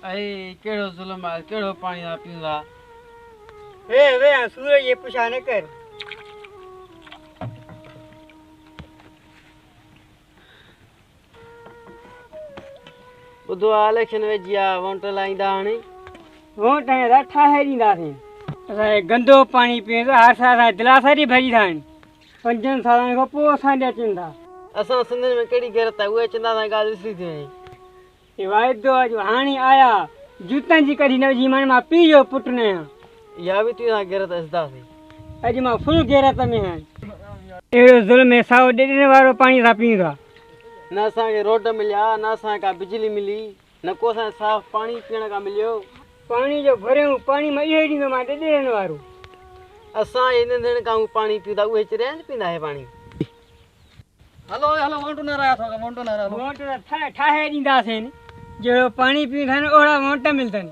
अरे केड़ो जुल्म है, केड़ो पानी ना पींदा। वे सूरज ये पुछा न कर। बुधो इलेक्शन में जिया वोट लाइंदा हणी। वोट है ठाहे ॾींदासीं। असां गंदो पानी पीअंदा हर साल दिलासा दी भरी था 5 सालनि खां पोइ असां ॾे अचनि था। असां सिंधियुनि में कहिड़ी गैरत आहे उहे चवंदा था ॻाल्हि विसरी थी वञे। ये वाइदो अॼु हाणे आया जूतनि जी कढी न विझी मां पीओ पुट न आहियां। इहा बि तुंहिंजा गैरत असदासीं। अॼु मां फुल गैरत में आहियां। अहिड़ो ज़ुल्म है साओ ॾेढ वारो पानी था पींदा। न असांखे रोड मिलिया, न असांखे का बिजली मिली, न को असांखे साफ़ पानी पीअण का मिलियो। पानी जो भरियूं पानी मां इहो ई ॾींदो मां ॾेढ वारो। असां इन दिन खां पानी पींदा उहे चिरिया न पींदा है पानी। हलो हलो वोट न रहा था वोट न रहा वोट ठाहे ॾींदासीं जहिड़ो पानी पींदा आहिनि ओड़ा वोट मिलंदनि।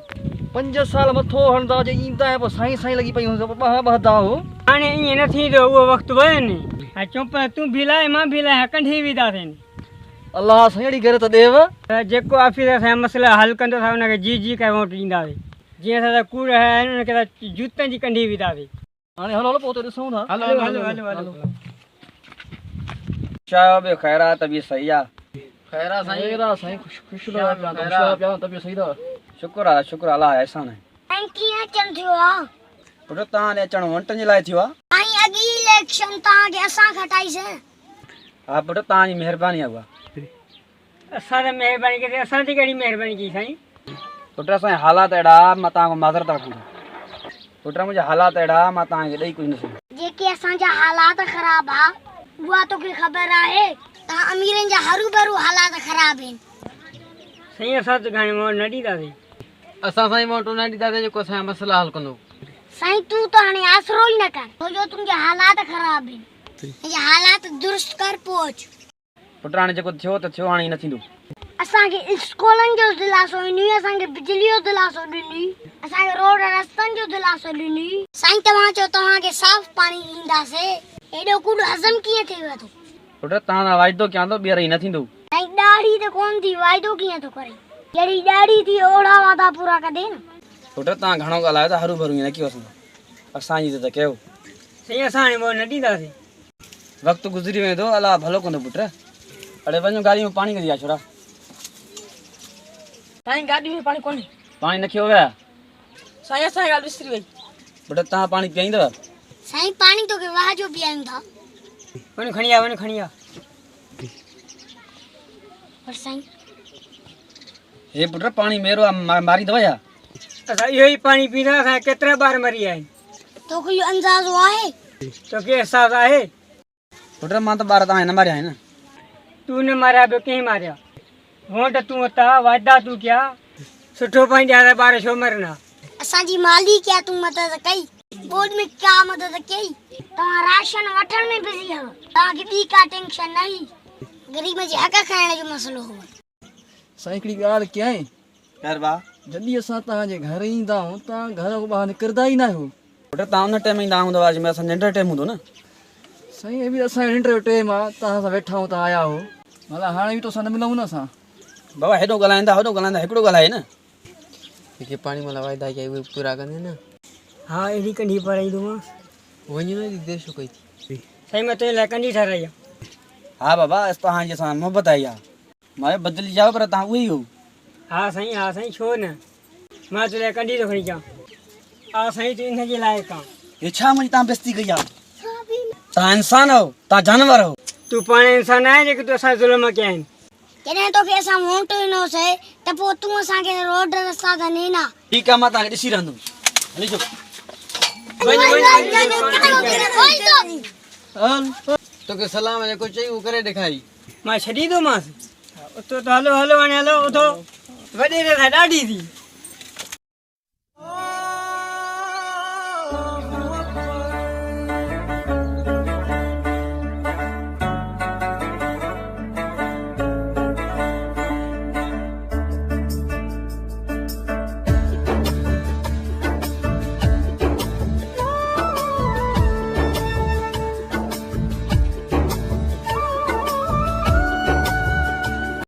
5 साल मथो हणंदा जे ईंदा है साईं साईं लगी पई बहदा हो। हाणे ईअं न थींदो उहो वक़्तु वियो नी। चुप तूं बि लाइ मां बि लाइ कंढी विधासीं। अल्लाह साईं अहिड़ी गैरत ॾेव। जेको ऑफिसर असांजा मसइला हल कंदो था हुनखे जी करे वोट ॾींदासीं। जीअं असां कूड़ आहिनि हुनखे त जूतनि जी कंढी विधासीं। हाणे हलो हलो पोइ त ॾिसूं था। हलो हलो हलो हलो चयो बि ख़ैरात बि सही आहे। खैरा साईं खुश रहो तबियत सही अथव। शुक्र आहे अलाह एहसान आहे। ऐं कीअं अचनि थियो आहे? पुट तव्हां ॾे अचणु वोटनि जे लाइ थियो आहे। ऐं अॻी इलेक्शन तव्हांखे असां खटाईसीं। हा पुट तव्हांजी महिरबानी आहे उहा। असां त महिरबानी कई असांजी कहिड़ी महिरबानी कई साईं। पुट असांजा हालात अहिड़ा मां तव्हांखां माज़रत वठंदुमि। पुट मुंहिंजा हालात अहिड़ा मां तव्हांखे ॾेई कुझु न सघां। जेके असांजा हालात ख़राब आहे उहा तोखे ख़बर आहे। तव्हां अमीरनि जा हरू भरू हालात ख़राब आहिनि। साईं असां त हाणे वोट न ॾींदासीं। असां साईं वोट न ॾींदासीं जेको असांजा मसइला हल कंदो। साईं तूं त हाणे आसरो ई न कर छो जो तुंहिंजा हालात ख़राब आहिनि। तुंहिंजा हालात दुरुस्त कर पहुच। पुट हाणे जेको थियो त थियो हाणे न थींदो। असांखे स्कूलनि जो दिलासो ॾिनी, असांखे बिजली जो दिलासो ॾिनी, असांखे रोड रस्तनि जो दिलासो ॾिनी। साईं तव्हां चओ तव्हांखे साफ़ पानी ॾींदासीं। एॾो कुॾो हज़म कीअं थिएव थो? पुट तव्हां सां वाइदो कयां थो ॿीहर ई न थींदो। साईं ॾाढ़ी त कोन थी वाइदो कीअं थो करे? जहिड़ी ॾाढ़ी थी ओड़ा वादा पूरा कदे न। पुट तव्हां घणो ॻाल्हायो था हरू भरू ईअं न कयो असांजी त कयो। साईं असां हाणे वोट न ॾींदासीं। वक़्तु गुज़री वेंदो अलाह भलो कंदो पुट। अड़े वञो गाड़ी में पाणी कढी आ छोड़ा। साईं गाड़ी में पानी कोन्हे। पाणी न खियो विया। साईं असांजी ॻाल्हि विसरी वई। पुट तव्हां पाणी पीआईंदव? साईं पानी तोखे वाह जो पीआयूं था। वञ खणी आ। पर साईं हे पुट पाणी मेरो मारी दव या? असां इहो ई पानी पींदा असां केतिरा ॿार मरी विया आहिनि। तोखे इहो अंदाज़ो आहे? तोखे अहसासु आहे? पुट मां त ॿार तव्हां न मारिया आहिनि। तूं न मारिया ॿियो कंहिं मारिया? वोट तूं वरिता वाइदा तूं कया सुठो पाणी ॾिया त ॿार छो मरना? असांजी माली क्या तूं मदद कई? बोर्ड में क्या मदद कई? तव्हां राशन वठण में बिज़ी हो। तव्हांखे ॿी का टेंशन न हुई। ग़रीब जे हक़ खाइण जो मसइलो हो। साईं हिकिड़ी ॻाल्हि कयां ख़ैर बा जॾहिं असां तव्हांजे घर ईंदा आहियूं तव्हां घर खां ॿाहिरि निकिरंदा ई न आहियो। पुट तव्हां उन टाइम ईंदा हूंदव अॼु असां निंड टाइम हूंदो न। साईं हे बि असांजो निंड जो टाइम आहे तव्हां सां वेठा आहियूं तव्हां आया हो। मतिलबु हाणे बि तोसां न मिलूं न असां। बाबा हेॾो ॻाल्हाईंदा हिकिड़ो ॻाल्हाए न। जेके पाणी मला वाइदा कया उहे पूरा कंदे न। हा अहिड़ी कंढी पाराईंदोमांसि। वञ न देर छो कई थी? साईं मां तुंहिंजे लाइ कंढी ठाराई आहे। हा बाबा तव्हांजी असां मोहबत आई आहे। मां बदिली जाओ पर तव्हां उहे ई हो। हा साईं छो न मां तुंहिंजे लाइ कंढी थो खणी अचां। हा साईं तूं हिनजे लाइक़ु आहे। हे छा मुंहिंजी तव्हां बेइज़ती कई आहे? तव्हां इंसान हो, तव्हां जानवर हो। तूं पाण इंसान आहे जेके तूं असां ज़ुल्म कया आहिनि। जॾहिं तोखे असां वोट ॾिनोसीं त पोइ तूं असांखे रोड रस्ता त ॾिना। ठीकु आहे मां तव्हांखे ॾिसी रहंदुमि। हली अचो। तोखे सलाम जेको चई उहो करे ॾेखारी। मां छॾींदोमांसि। उतो त हलो हाणे हलो उतो वॾे सां ॾाढी थी।